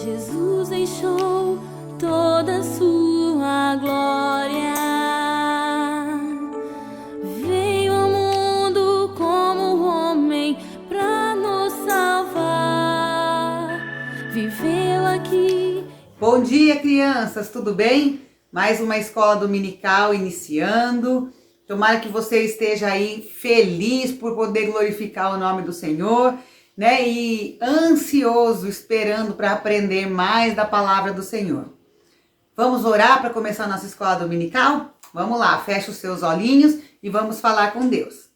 Jesus deixou toda a sua glória, veio ao mundo como homem pra nos salvar, viveu aqui. Bom dia, crianças, tudo bem? Mais uma escola dominical iniciando. Tomara que você esteja aí feliz por poder glorificar o nome do Senhor, né? E ansioso, esperando para aprender mais da palavra do Senhor. Vamos orar para começar a nossa escola dominical? Vamos lá, fecha os seus olhinhos e vamos falar com Deus.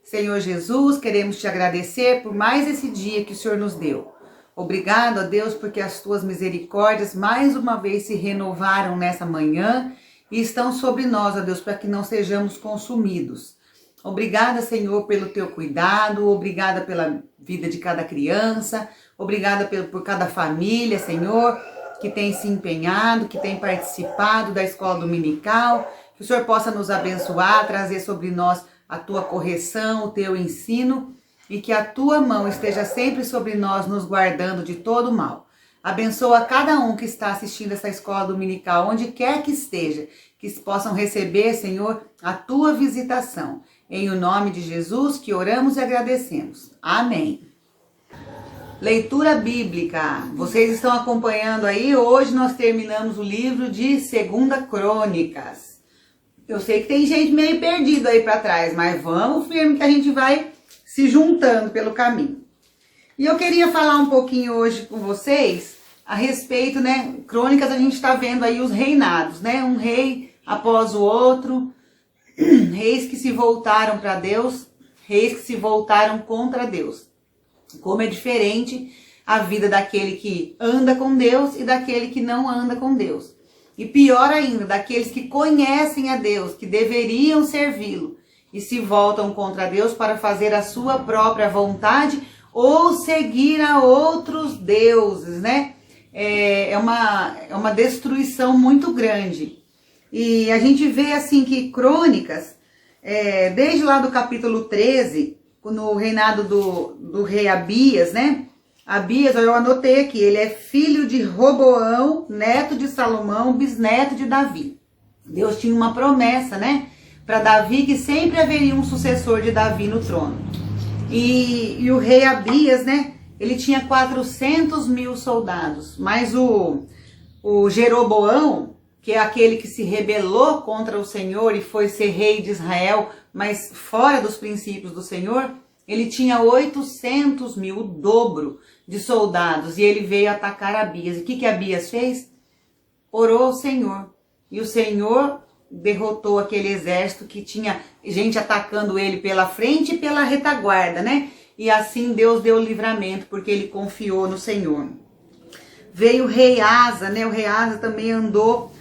Senhor Jesus, queremos te agradecer por mais esse dia que o Senhor nos deu. Obrigado a Deus porque as tuas misericórdias mais uma vez se renovaram nessa manhã e estão sobre nós, ó Deus, para que não sejamos consumidos. Obrigada, Senhor, pelo teu cuidado, obrigada pela vida de cada criança, obrigada por cada família, Senhor, que tem se empenhado, que tem participado da escola dominical, que o Senhor possa nos abençoar, trazer sobre nós a tua correção, o teu ensino, e que a tua mão esteja sempre sobre nós, nos guardando de todo mal. Abençoa cada um que está assistindo essa escola dominical, onde quer que esteja, que possam receber, Senhor, a tua visitação. Em o nome de Jesus que oramos e agradecemos. Amém. Leitura bíblica. Vocês estão acompanhando aí? Hoje nós terminamos o livro de 2 Crônicas. Eu sei que tem gente meio perdida aí para trás, mas vamos firme que a gente vai se juntando pelo caminho. E eu queria falar um pouquinho hoje com vocês a respeito, né? Crônicas, a gente está vendo aí os reinados, né? Um rei após o outro, reis que se voltaram para Deus, reis que se voltaram contra Deus. Como é diferente a vida daquele que anda com Deus e daquele que não anda com Deus. E pior ainda, daqueles que conhecem a Deus, que deveriam servi-lo e se voltam contra Deus para fazer a sua própria vontade ou seguir a outros deuses, né? É uma destruição muito grande. E a gente vê assim que Crônicas, desde lá do capítulo 13, no reinado do rei Abias, né? Abias, eu anotei aqui, ele é filho de Roboão, neto de Salomão, bisneto de Davi. Deus tinha uma promessa, né? Para Davi, que sempre haveria um sucessor de Davi no trono. E o rei Abias, né? Ele tinha 400 mil soldados. Mas o Jeroboão, que é aquele que se rebelou contra o Senhor e foi ser rei de Israel, mas fora dos princípios do Senhor, ele tinha 800 mil, o dobro de soldados. E ele veio atacar Abias. E o que Abias fez? Orou ao Senhor. E o Senhor derrotou aquele exército que tinha gente atacando ele pela frente e pela retaguarda, né? E assim Deus deu o livramento, porque ele confiou no Senhor. Veio o rei Asa, né? O rei Asa também andou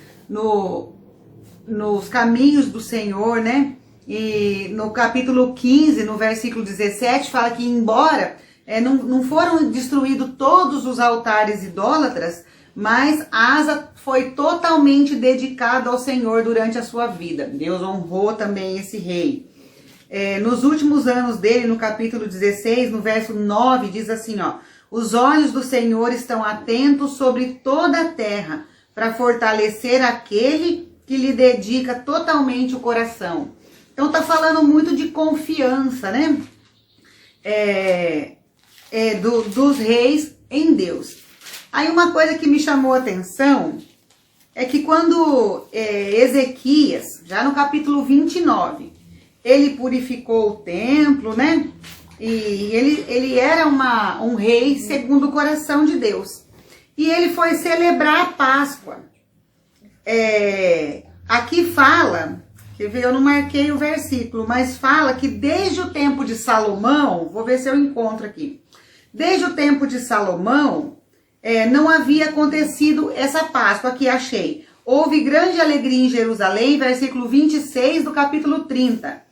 nos caminhos do Senhor, né? E no capítulo 15, no versículo 17, fala que embora não foram destruídos todos os altares idólatras, mas Asa foi totalmente dedicado ao Senhor durante a sua vida. Deus honrou também esse rei. Nos últimos anos dele, no capítulo 16, no verso 9, diz assim, ó: os olhos do Senhor estão atentos sobre toda a terra, para fortalecer aquele que lhe dedica totalmente o coração. Então tá falando muito de confiança, né? Dos reis em Deus. Aí uma coisa que me chamou a atenção é que quando Ezequias, já no capítulo 29, ele purificou o templo, né? E ele era um rei segundo o coração de Deus. E ele foi celebrar a Páscoa. Aqui fala, quer ver, eu não marquei o versículo, mas fala que desde o tempo de Salomão, vou ver se eu encontro aqui. Desde o tempo de Salomão, não havia acontecido essa Páscoa, aqui achei. Houve grande alegria em Jerusalém, versículo 26 do capítulo 30.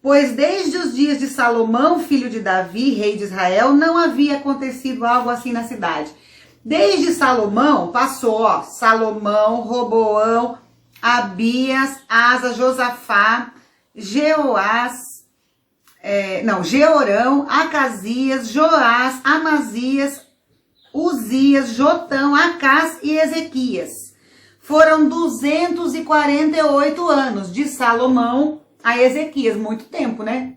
Pois desde os dias de Salomão, filho de Davi, rei de Israel, não havia acontecido algo assim na cidade. Desde Salomão, passou, ó, Salomão, Roboão, Abias, Asa, Josafá, Jeorão, Acasias, Joás, Amazias, Uzias, Jotão, Acás e Ezequias. Foram 248 anos de Salomão a Ezequias. Muito tempo, né?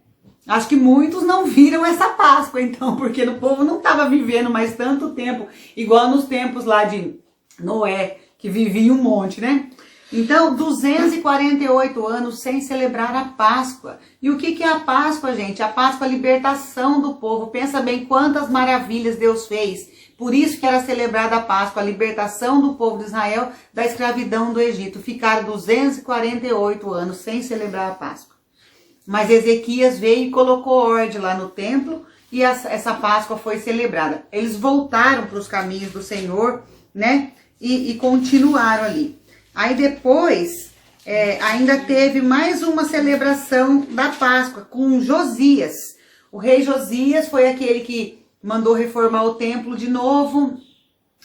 Acho que muitos não viram essa Páscoa, então, porque o povo não estava vivendo mais tanto tempo, igual nos tempos lá de Noé, que vivia um monte, né? Então, 248 anos sem celebrar a Páscoa. E o que é a Páscoa, gente? A Páscoa é a libertação do povo. Pensa bem quantas maravilhas Deus fez. Por isso que era celebrada a Páscoa, a libertação do povo de Israel da escravidão do Egito. Ficaram 248 anos sem celebrar a Páscoa. Mas Ezequias veio e colocou ordem lá no templo e essa Páscoa foi celebrada. Eles voltaram para os caminhos do Senhor, né? E continuaram ali. Aí depois, ainda teve mais uma celebração da Páscoa com Josias. O rei Josias foi aquele que mandou reformar o templo de novo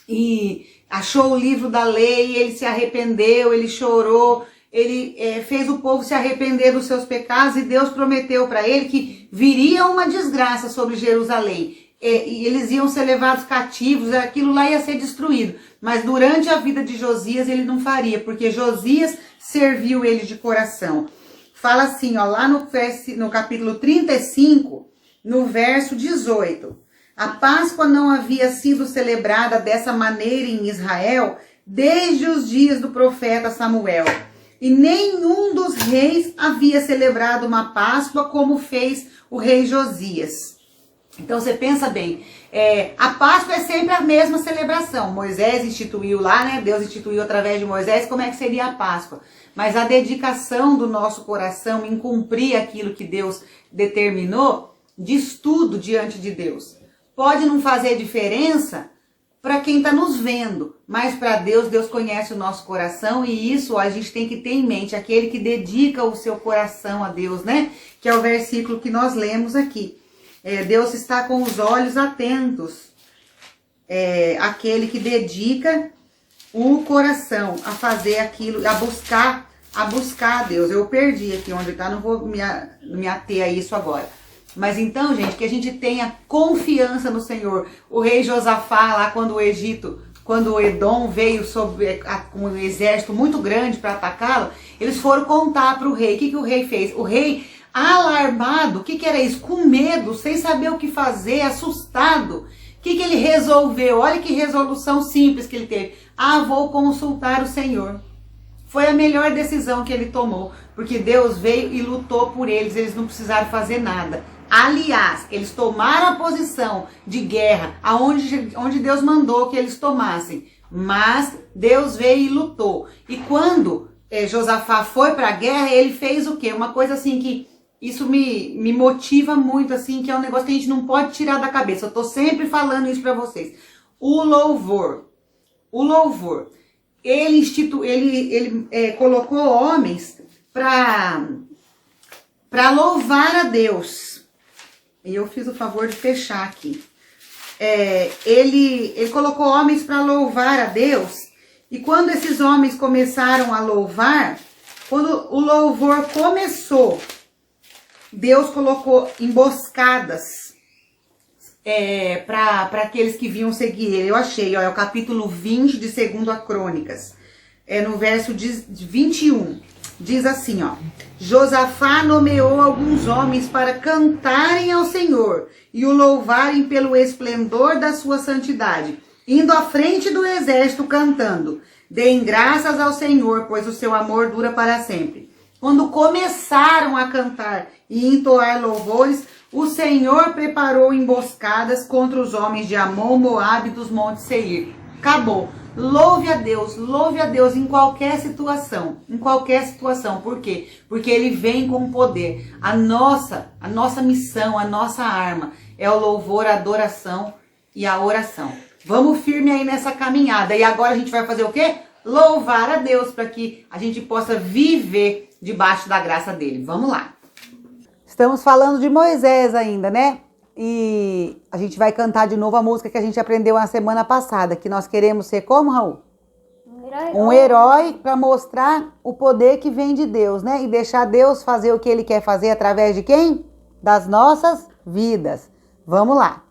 e achou o livro da lei, ele se arrependeu, ele chorou, ele fez o povo se arrepender dos seus pecados e Deus prometeu para ele que viria uma desgraça sobre Jerusalém. E eles iam ser levados cativos, aquilo lá ia ser destruído. Mas durante a vida de Josias ele não faria, porque Josias serviu ele de coração. Fala assim, ó, lá no capítulo 35, no verso 18. A Páscoa não havia sido celebrada dessa maneira em Israel desde os dias do profeta Samuel. E nenhum dos reis havia celebrado uma Páscoa como fez o rei Josias. Então você pensa bem, a Páscoa é sempre a mesma celebração. Moisés instituiu lá, né? Deus instituiu através de Moisés como é que seria a Páscoa. Mas a dedicação do nosso coração em cumprir aquilo que Deus determinou, diz tudo diante de Deus. Pode não fazer diferença para quem está nos vendo, mas para Deus, Deus conhece o nosso coração e isso a gente tem que ter em mente, aquele que dedica o seu coração a Deus, né? Que é o versículo que nós lemos aqui. Deus está com os olhos atentos, aquele que dedica o coração a fazer aquilo, a buscar a Deus. Eu perdi aqui onde está, não vou me ater a isso agora. Mas então, gente, que a gente tenha confiança no Senhor. O rei Josafá, lá quando o Edom veio com um exército muito grande para atacá-lo, eles foram contar para o rei. O que o rei fez? O rei, alarmado, o que era isso? Com medo, sem saber o que fazer, assustado. O que ele resolveu? Olha que resolução simples que ele teve. Vou consultar o Senhor. Foi a melhor decisão que ele tomou, porque Deus veio e lutou por eles, eles não precisaram fazer nada. Aliás, eles tomaram a posição de guerra, onde Deus mandou que eles tomassem. Mas Deus veio e lutou. E quando Josafá foi para a guerra, ele fez o quê? Uma coisa assim que isso me motiva muito, assim, que é um negócio que a gente não pode tirar da cabeça. Eu tô sempre falando isso para vocês. O louvor. Ele colocou homens para louvar a Deus. E eu fiz o favor de fechar aqui. Ele colocou homens para louvar a Deus. E quando esses homens começaram a louvar, quando o louvor começou, Deus colocou emboscadas para aqueles que vinham seguir ele. Eu achei, ó, é o capítulo 20 de 2 Crônicas. No verso 21. Diz assim, ó. Josafá nomeou alguns homens para cantarem ao Senhor e o louvarem pelo esplendor da sua santidade, indo à frente do exército cantando: deem graças ao Senhor, pois o seu amor dura para sempre. Quando começaram a cantar e entoar louvores, o Senhor preparou emboscadas contra os homens de Amon, Moabe e dos montes Seir. Acabou. Louve a Deus em qualquer situação, Por quê? Porque ele vem com poder. A nossa missão, a nossa arma é o louvor, a adoração e a oração. Vamos firme aí nessa caminhada. E agora a gente vai fazer o quê? Louvar a Deus para que a gente possa viver debaixo da graça dele. Vamos lá. Estamos falando de Moisés ainda, né? E a gente vai cantar de novo a música que a gente aprendeu na semana passada, que nós queremos ser como, Raul? Um herói para mostrar o poder que vem de Deus, né? E deixar Deus fazer o que ele quer fazer através de quem? Das nossas vidas. Vamos lá.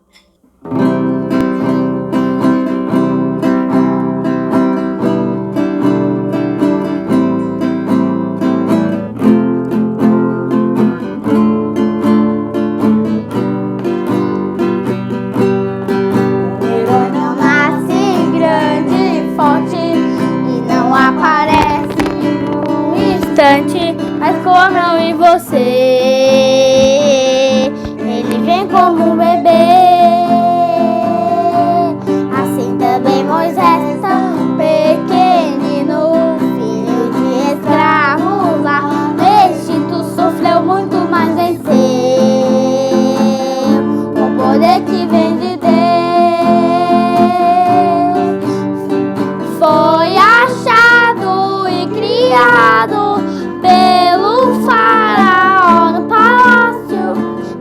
Moisés tão pequenino, filho de escravos lá, no Egito sofreu muito, mas venceu. O poder que vem de Deus foi achado e criado pelo faraó no palácio.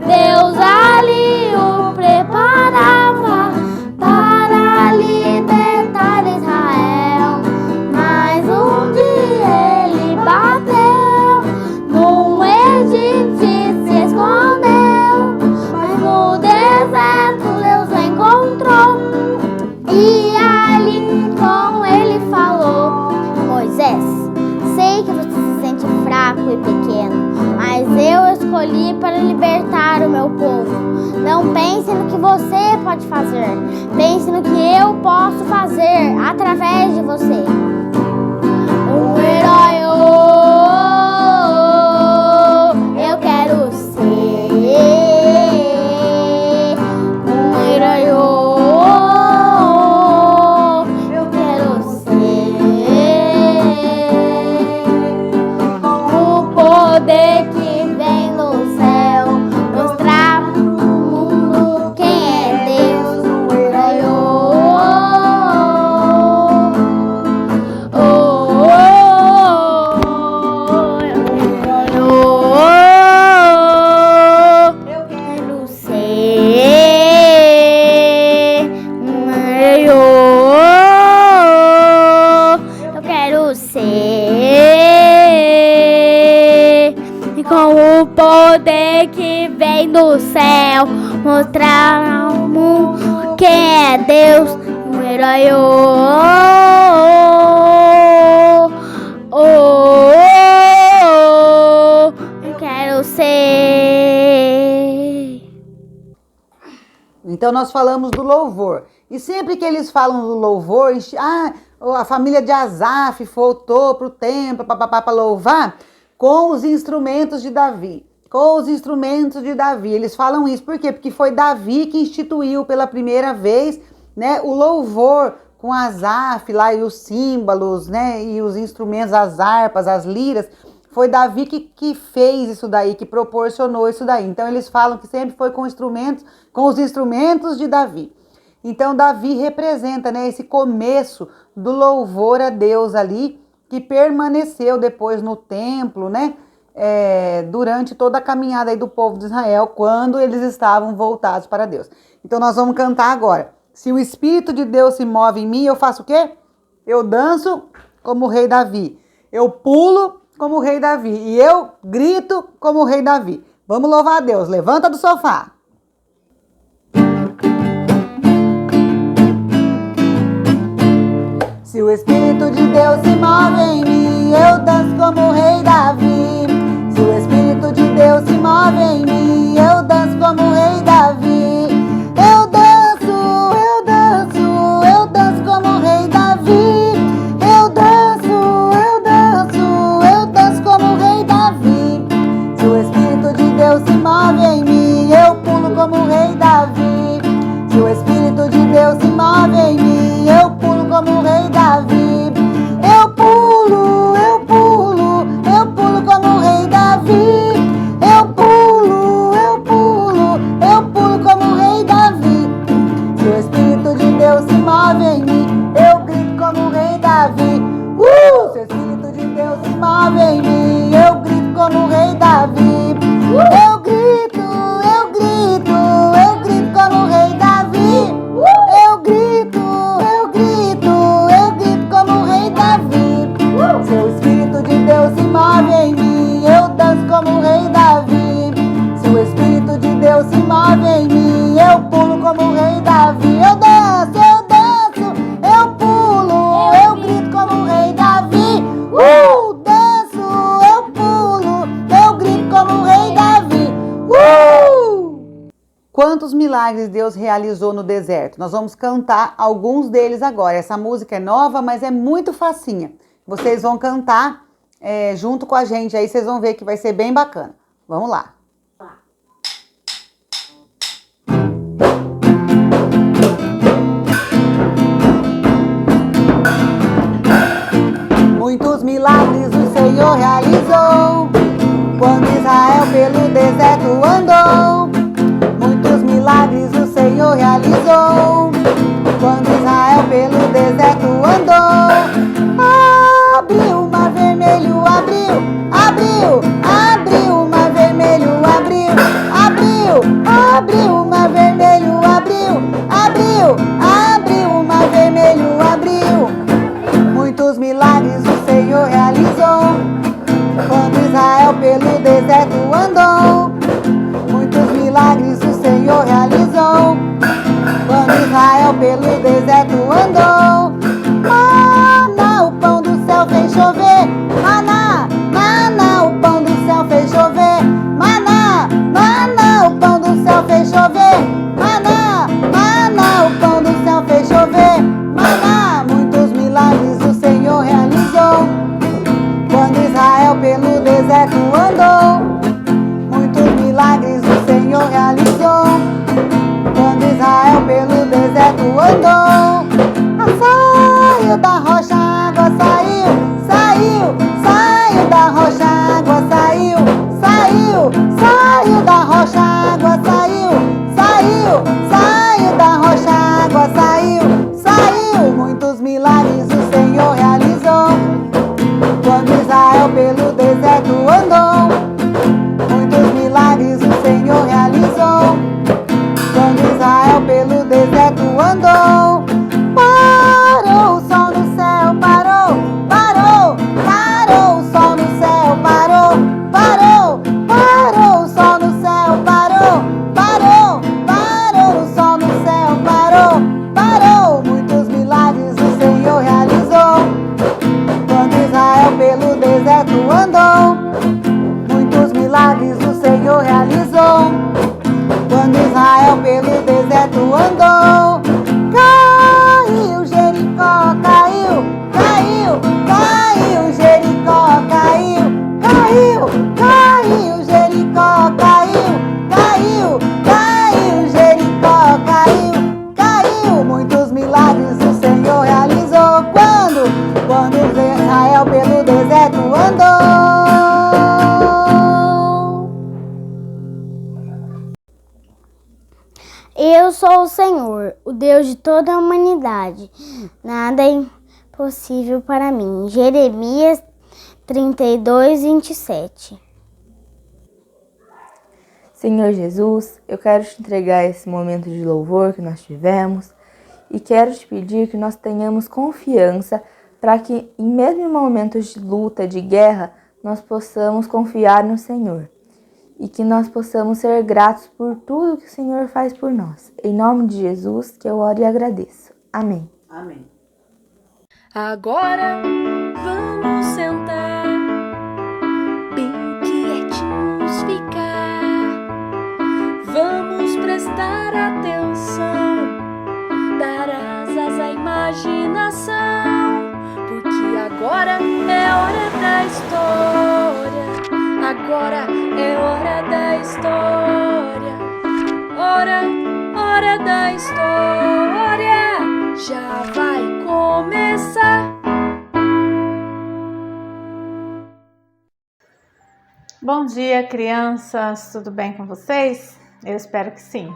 Deus ali o preparava para libertar Israel. Mas um dia ele bateu num Egito e se escondeu. Mas no deserto Deus o encontrou e ali com ele falou: Moisés, sei que você se sente fraco e pequeno, mas eu escolhi para libertar o meu povo. Não pense no que você pode fazer, pense no que eu posso fazer através de você. Um herói, eu quero ser. Um herói, eu quero ser. O poder que vem do céu, mostrar pro mundo quem é Deus. Um herói, eu quero ser. Um herói, eu quero ser. E com o poder que vem do céu, mostrar ao mundo quem é Deus. Um herói, eu quero ser. Então nós falamos do louvor. E sempre que eles falam do louvor, a família de Asaf voltou para o templo para louvar com os instrumentos de Davi. Com os instrumentos de Davi. Eles falam isso por quê? Porque foi Davi que instituiu pela primeira vez, né, o louvor com Asaf lá e os símbolos, né, e os instrumentos, as harpas, as liras. Foi Davi que fez isso daí, que proporcionou isso daí. Então eles falam que sempre foi com os instrumentos de Davi. Então Davi representa, né, esse começo do louvor a Deus ali, que permaneceu depois no templo, né, durante toda a caminhada aí do povo de Israel, quando eles estavam voltados para Deus. Então nós vamos cantar agora. Se o Espírito de Deus se move em mim, eu faço o quê? Eu danço como o rei Davi. Eu pulo como o rei Davi. E eu grito como o rei Davi. Vamos louvar a Deus. Levanta do sofá. Se o Espírito de Deus se move em mim, eu danço como o rei Davi. Se o Espírito de Deus se move em mim, eu danço como o rei Davi. Eu danço, eu danço, eu danço como o rei Davi. Eu danço, eu danço, eu danço como o rei Davi. Se o Espírito de Deus se move em mim, eu pulo como o rei Davi. Se o Espírito de Deus se move em mim, eu pulo como o rei Davi. Eu pulo, eu pulo, eu pulo como o rei Davi. Eu pulo, eu pulo, eu pulo como o rei Davi. Se o Espírito de Deus se move em mim, eu grito como o rei Davi. Se o Espírito de Deus se move em mim, eu grito como o rei Davi. Eu grito, eu grito, eu grito como o rei Davi. Eu grito, eu grito, eu grito como o rei Davi. Se o Espírito de Deus se move em mim, eu danço como o rei Davi. Se o Espírito de Deus se move em mim, eu pulo como o rei Davi. Eu danço, eu pulo, eu grito como o rei Davi. Danço, eu pulo, eu grito como o rei Davi. Quantos milagres Deus realizou no deserto? Nós vamos cantar alguns deles agora. Essa música é nova, mas é muito facinha. Vocês vão cantar junto com a gente, aí vocês vão ver que vai ser bem bacana. Vamos lá. Muitos milagres o Senhor realizou, quando Israel pelo deserto andou. Muitos milagres o Senhor realizou, quando Israel pelo deserto andou. Abriu o mar vermelho, abriu, abriu, abriu o mar vermelho, abriu, abriu, abriu o mar vermelho, abriu, abriu, abriu o mar vermelho, abriu. Muitos milagres o Senhor realizou, quando Israel pelo deserto andou. Muitos milagres o Senhor realizou, quando Israel pelo deserto andou. Maná, o pão do céu fez chover. Maná, maná, o pão do céu fez chover. Maná, maná, o pão do céu fez chover. Maná, maná, o pão do céu fez chover. Maná, muitos milagres o Senhor realizou, quando Israel pelo deserto andou. Muitos milagres o Senhor realizou, quando Israel pelo deserto andou. Saiu da rocha, água saiu, saiu, saiu da rocha, água saiu, saiu, saiu da rocha, água saiu, saiu, saiu da rocha, água saiu, saiu. Muitos milagres o Senhor realizou, quando Israel pelo deserto andou. Muitos milagres o Senhor realizou, quando Israel pelo deserto andou. Parou o sol no céu, parou, parou, parou o sol no céu, parou, parou, parou o sol no céu, parou, parou, parou o sol no céu, parou, parou. Muitos milagres o Senhor realizou, quando Israel pelo deserto andou. Muitos milagres o Senhor realizou, quando Israel pelo deserto andou. Caiu Jericó, caiu, caiu, caiu Jericó, caiu, caiu, caiu Jericó, caiu, caiu, caiu Jericó, caiu, caiu. Muitos milagres o Senhor realizou, quando Israel pelo deserto andou. Eu sou o Senhor, o Deus de toda a humanidade. Nada é impossível para mim. Jeremias 32, 27. Senhor Jesus, eu quero te entregar esse momento de louvor que nós tivemos e quero te pedir que nós tenhamos confiança para que, mesmo em momentos de luta, de guerra, nós possamos confiar no Senhor. E que nós possamos ser gratos por tudo que o Senhor faz por nós. Em nome de Jesus, que eu oro e agradeço. Amém. Amém. Agora vamos sentar, bem quietinhos ficar. Vamos prestar atenção, dar asas à imaginação, porque agora é hora da história. Agora é hora da história. Hora da história. Já vai começar. Bom dia, crianças! Tudo bem com vocês? Eu espero que sim.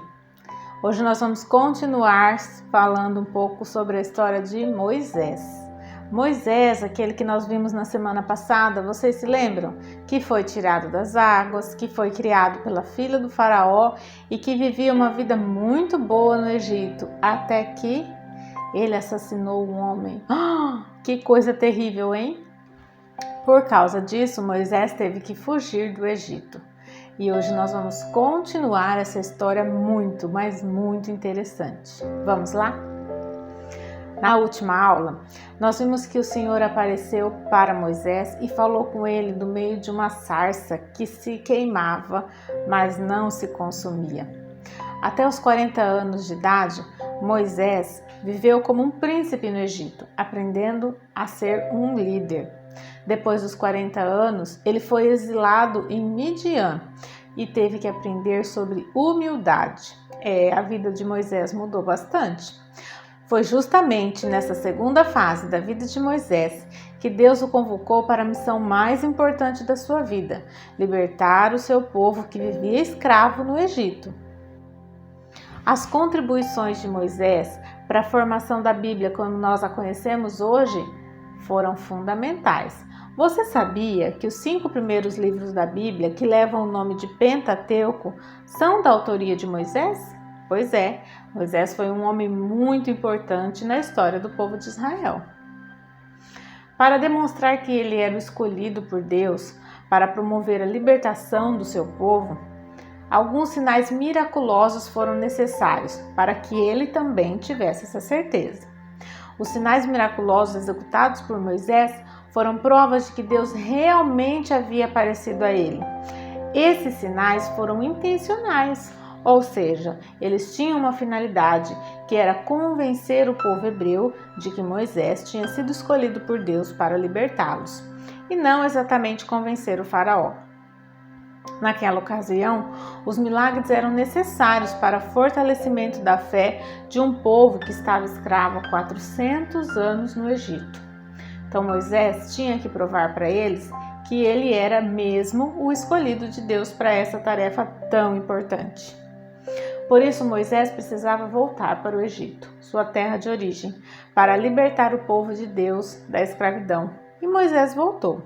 Hoje nós vamos continuar falando um pouco sobre a história de Moisés. Moisés, aquele que nós vimos na semana passada, vocês se lembram? Que foi tirado das águas, que foi criado pela filha do faraó e que vivia uma vida muito boa no Egito, até que ele assassinou um homem. Que coisa terrível, hein? Por causa disso, Moisés teve que fugir do Egito. E hoje nós vamos continuar essa história muito, mas muito interessante. Vamos lá? Na última aula, nós vimos que o Senhor apareceu para Moisés e falou com ele do meio de uma sarça que se queimava, mas não se consumia. Até os 40 anos de idade, Moisés viveu como um príncipe no Egito, aprendendo a ser um líder. Depois dos 40 anos, ele foi exilado em Midian e teve que aprender sobre humildade. A vida de Moisés mudou bastante. Foi justamente nessa segunda fase da vida de Moisés que Deus o convocou para a missão mais importante da sua vida: libertar o seu povo que vivia escravo no Egito. As contribuições de Moisés para a formação da Bíblia, como nós a conhecemos hoje, foram fundamentais. Você sabia que os 5 primeiros livros da Bíblia, que levam o nome de Pentateuco, são da autoria de Moisés? Pois é, Moisés foi um homem muito importante na história do povo de Israel. Para demonstrar que ele era o escolhido por Deus para promover a libertação do seu povo, alguns sinais miraculosos foram necessários para que ele também tivesse essa certeza. Os sinais miraculosos executados por Moisés foram provas de que Deus realmente havia aparecido a ele. Esses sinais foram intencionais, ou seja, eles tinham uma finalidade, que era convencer o povo hebreu de que Moisés tinha sido escolhido por Deus para libertá-los, e não exatamente convencer o faraó. Naquela ocasião, os milagres eram necessários para fortalecimento da fé de um povo que estava escravo há 400 anos no Egito. Então Moisés tinha que provar para eles que ele era mesmo o escolhido de Deus para essa tarefa tão importante. Por isso Moisés precisava voltar para o Egito, sua terra de origem, para libertar o povo de Deus da escravidão. E Moisés voltou.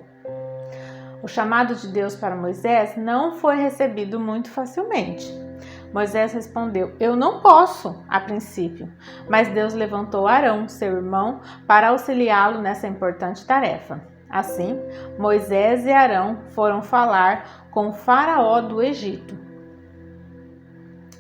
O chamado de Deus para Moisés não foi recebido muito facilmente. Moisés respondeu: "Eu não posso", a princípio, mas Deus levantou Arão, seu irmão, para auxiliá-lo nessa importante tarefa. Assim, Moisés e Arão foram falar com o faraó do Egito.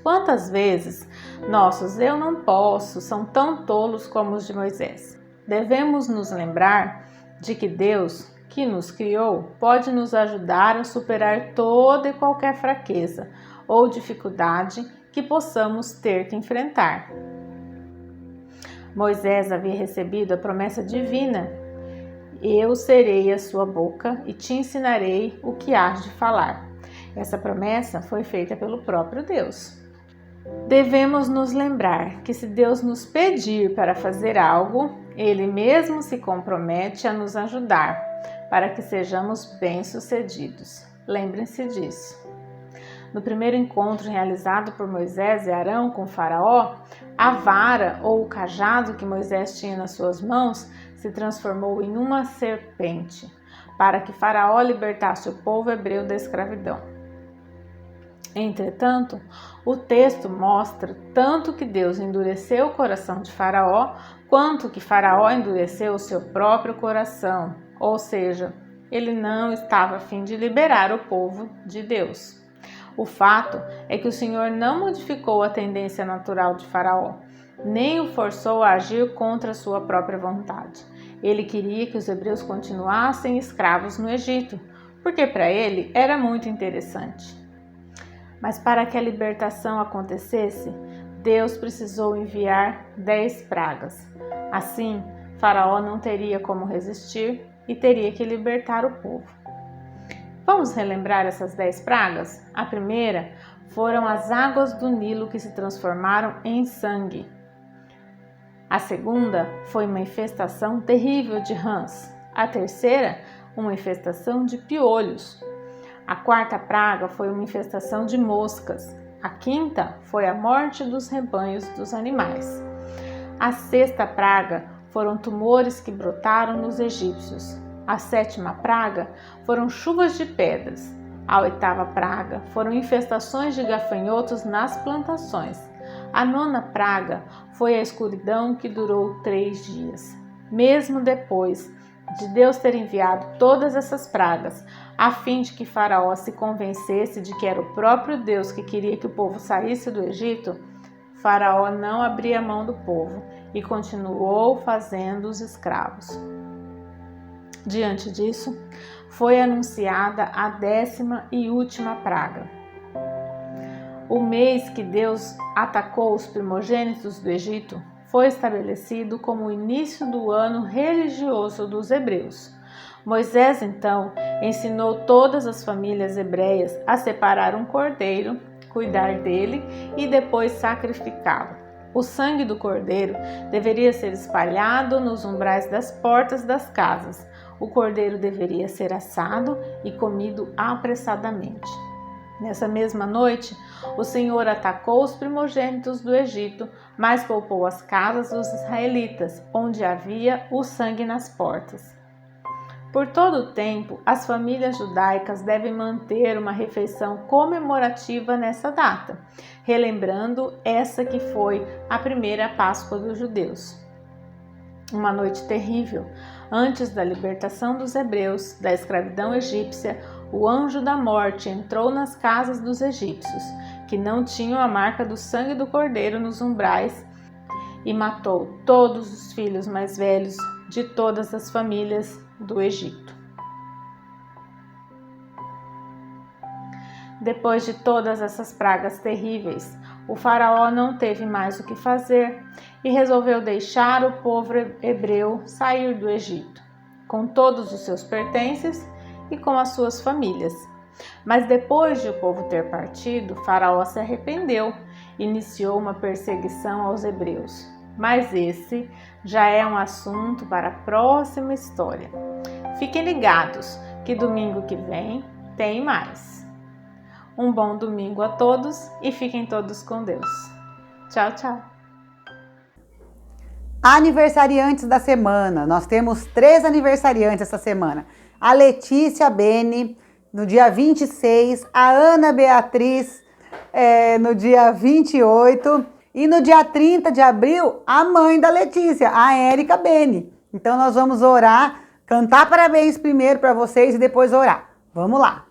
Quantas vezes nossos "eu não posso" são tão tolos como os de Moisés? Devemos nos lembrar de que Deus, que nos criou, pode nos ajudar a superar toda e qualquer fraqueza ou dificuldade que possamos ter que enfrentar. Moisés havia recebido a promessa divina: "Eu serei a sua boca e te ensinarei o que hás de falar." Essa promessa foi feita pelo próprio Deus. Devemos nos lembrar que se Deus nos pedir para fazer algo, Ele mesmo se compromete a nos ajudar para que sejamos bem-sucedidos. Lembrem-se disso. No primeiro encontro realizado por Moisés e Arão com o faraó, a vara ou o cajado que Moisés tinha nas suas mãos se transformou em uma serpente, para que faraó libertasse o povo hebreu da escravidão. Entretanto, o texto mostra tanto que Deus endureceu o coração de Faraó, quanto que Faraó endureceu o seu próprio coração, ou seja, ele não estava a fim de liberar o povo de Deus. O fato é que o Senhor não modificou a tendência natural de Faraó, nem o forçou a agir contra a sua própria vontade. Ele queria que os hebreus continuassem escravos no Egito, porque para ele era muito interessante. Mas para que a libertação acontecesse, Deus precisou enviar 10 pragas. Assim, Faraó não teria como resistir e teria que libertar o povo. Vamos relembrar essas 10 pragas? A primeira foram as águas do Nilo que se transformaram em sangue. A segunda foi uma infestação terrível de rãs. A terceira, uma infestação de piolhos. A quarta praga foi uma infestação de moscas. A quinta foi a morte dos rebanhos dos animais. A sexta praga foram tumores que brotaram nos egípcios. A sétima praga foram chuvas de pedras. A oitava praga foram infestações de gafanhotos nas plantações. A nona praga foi a escuridão que durou 3 dias. Mesmo depois de Deus ter enviado todas essas pragas, a fim de que Faraó se convencesse de que era o próprio Deus que queria que o povo saísse do Egito, Faraó não abria mão do povo e continuou fazendo-os escravos. Diante disso, foi anunciada a 10ª e última praga. O mês que Deus atacou os primogênitos do Egito foi estabelecido como o início do ano religioso dos hebreus. Moisés, então, ensinou todas as famílias hebreias a separar um cordeiro, cuidar dele e depois sacrificá-lo. O sangue do cordeiro deveria ser espalhado nos umbrais das portas das casas, o cordeiro deveria ser assado e comido apressadamente. Nessa mesma noite, o Senhor atacou os primogênitos do Egito, mas poupou as casas dos israelitas, onde havia o sangue nas portas. Por todo o tempo, as famílias judaicas devem manter uma refeição comemorativa nessa data, relembrando essa que foi a primeira Páscoa dos judeus. Uma noite terrível, antes da libertação dos hebreus da escravidão egípcia, o anjo da morte entrou nas casas dos egípcios, que não tinham a marca do sangue do cordeiro nos umbrais, e matou todos os filhos mais velhos de todas as famílias do Egito. Depois de todas essas pragas terríveis, o faraó não teve mais o que fazer e resolveu deixar o povo hebreu sair do Egito, com todos os seus pertences e com as suas famílias. Mas depois de o povo ter partido, Faraó se arrependeu e iniciou uma perseguição aos hebreus. Mas esse já é um assunto para a próxima história. Fiquem ligados que domingo que vem tem mais. Um bom domingo a todos e fiquem todos com Deus. Tchau, tchau. Aniversariantes da semana. Nós temos 3 aniversariantes essa semana. A Letícia Bene, no dia 26, a Ana Beatriz, no dia 28, e no dia 30 de abril, a mãe da Letícia, a Érica Bene. Então nós vamos orar, cantar parabéns primeiro para vocês e depois orar. Vamos lá!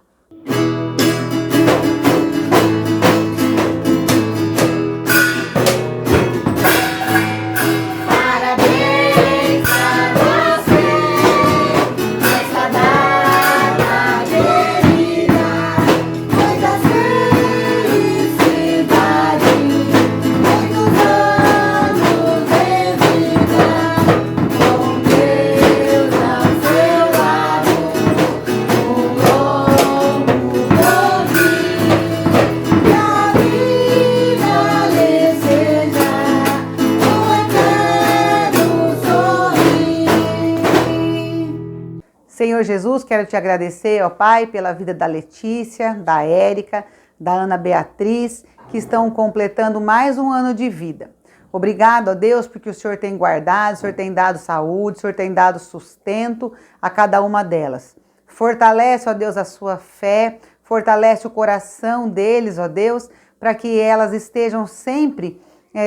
Senhor Jesus, quero te agradecer, ó Pai, pela vida da Letícia, da Érica, da Ana Beatriz, que estão completando mais um ano de vida. Obrigado, ó Deus, porque o Senhor tem guardado, o Senhor tem dado saúde, o Senhor tem dado sustento a cada uma delas. Fortalece, ó Deus, a sua fé, fortalece o coração deles, ó Deus, para que elas estejam sempre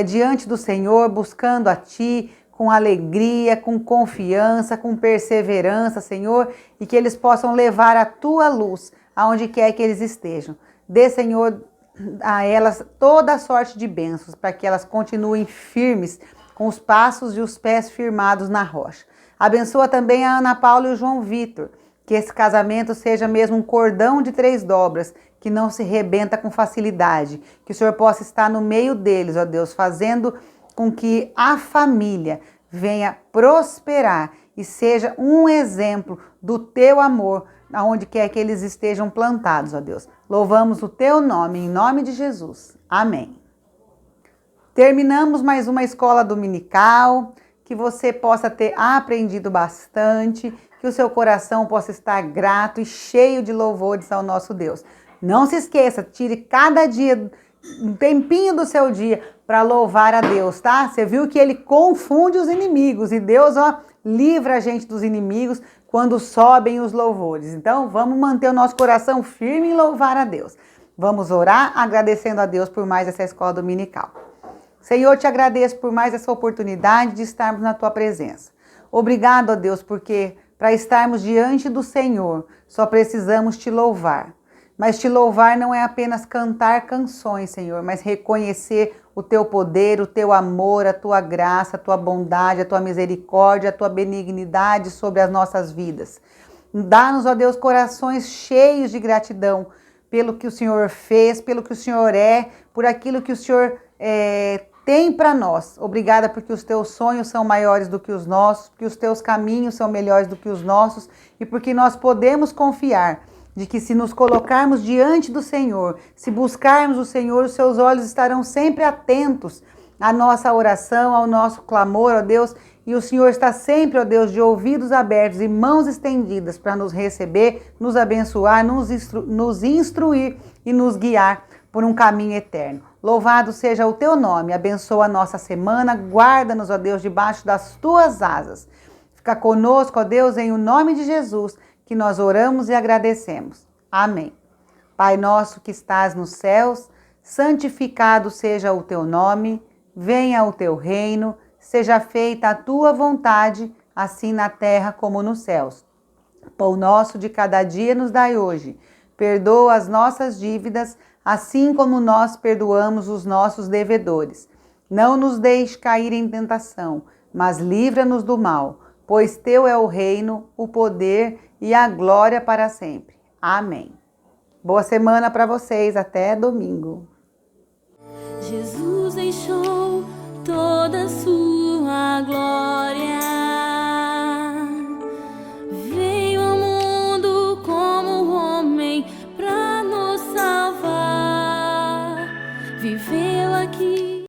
diante do Senhor, buscando a Ti, com alegria, com confiança, com perseverança, Senhor, e que eles possam levar a Tua luz aonde quer que eles estejam. Dê, Senhor, a elas toda a sorte de bênçãos, para que elas continuem firmes, com os passos e os pés firmados na rocha. Abençoa também a Ana Paula e o João Vitor, que esse casamento seja mesmo um cordão de 3 dobras, que não se rebenta com facilidade, que o Senhor possa estar no meio deles, ó Deus, fazendo com que a família venha prosperar e seja um exemplo do Teu amor, aonde quer que eles estejam plantados, ó Deus. Louvamos o Teu nome, em nome de Jesus. Amém. Terminamos mais uma escola dominical, que você possa ter aprendido bastante, que o seu coração possa estar grato e cheio de louvores ao nosso Deus. Não se esqueça, tire cada dia um tempinho do seu dia para louvar a Deus, tá? Você viu que Ele confunde os inimigos e Deus, livra a gente dos inimigos quando sobem os louvores. Então, vamos manter o nosso coração firme em louvar a Deus. Vamos orar agradecendo a Deus por mais essa escola dominical. Senhor, te agradeço por mais essa oportunidade de estarmos na Tua presença. Obrigado, ó Deus, porque para estarmos diante do Senhor, só precisamos Te louvar. Mas Te louvar não é apenas cantar canções, Senhor, mas reconhecer o Teu poder, o Teu amor, a Tua graça, a Tua bondade, a Tua misericórdia, a Tua benignidade sobre as nossas vidas. Dá-nos, ó Deus, corações cheios de gratidão pelo que o Senhor fez, pelo que o Senhor é, por aquilo que o Senhor tem para nós. Obrigada porque os Teus sonhos são maiores do que os nossos, porque os Teus caminhos são melhores do que os nossos e porque nós podemos confiar de que se nos colocarmos diante do Senhor, se buscarmos o Senhor, os Seus olhos estarão sempre atentos à nossa oração, ao nosso clamor, ó Deus, e o Senhor está sempre, ó Deus, de ouvidos abertos e mãos estendidas para nos receber, nos abençoar, nos instruir e nos guiar por um caminho eterno. Louvado seja o teu nome, abençoa a nossa semana, guarda-nos, ó Deus, debaixo das tuas asas. Fica conosco, ó Deus, em o nome de Jesus, que nós oramos e agradecemos. Amém. Pai nosso que estás nos céus, santificado seja o teu nome, venha o teu reino, seja feita a tua vontade, assim na terra como nos céus. Pão nosso de cada dia nos dai hoje. Perdoa as nossas dívidas, assim como nós perdoamos os nossos devedores. Não nos deixe cair em tentação, mas livra-nos do mal, pois teu é o reino, o poder e a glória para sempre. Amém. Boa semana para vocês, até domingo. Jesus deixou toda a sua glória.